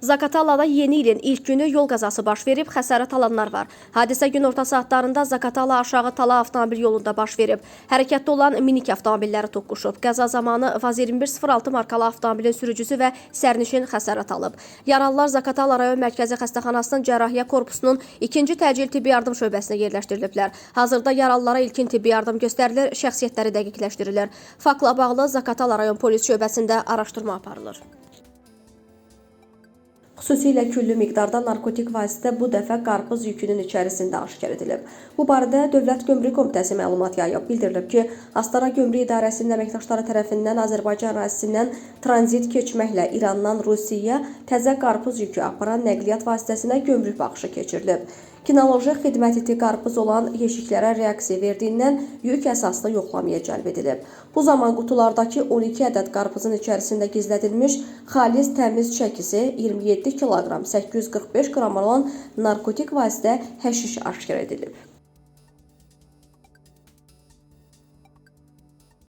Zaqatalada yeni ilin ilk günü yol qəzası baş verib, xəsarət alanlar var. Hadisə günorta saatlarında Zaqatala aşağı Tala avtomobil yolunda baş verib. Hərəkətdə olan minik avtomobilləri toqquşub. Qəza zamanı Vaz 2106 markalı avtomobilin sürücüsü və sərnişin xəsarət alıb. Yaralılar Zaqatala rayon mərkəzi xəstəxanasının cərrahiyyə korpusunun 2-ci təcil tibbi yardım şöbəsinə yerləşdiriliblər. Hazırda yaralılara ilkin tibbi yardım göstərilir, şəxsiyyətləri dəqiqləşdirilir. Faktla bağlı Zaqatala rayon polis şöbəsində araşdırma aparılır. Xüsusilə küllü miqdarda narkotik vasitə bu dəfə qarpız yükünün içərisində aşkar edilib. Bu barədə Dövlət Gömrük Komitəsi məlumat yayıb. Bildirilib ki, Astara Gömrük İdarəsinin əməkdaşları tərəfindən Azərbaycan ərazisindən tranzit keçməklə İrandan Rusiyaya təzə qarpız yükü aparan nəqliyyat vasitəsinə gömrük baxışı keçirilib. Kinoloji xidmət iti qarpız olan yeşiklərə reaksiya verdiyindən yük əsaslı yoxlamaya cəlb edilib. Bu zaman qutulardakı 12 ədəd qarpızın içərisində gizlədilmiş xalis təmiz çəkisi 27 kiloqram 845 qram olan narkotik vasitə həşiş aşkar edilib.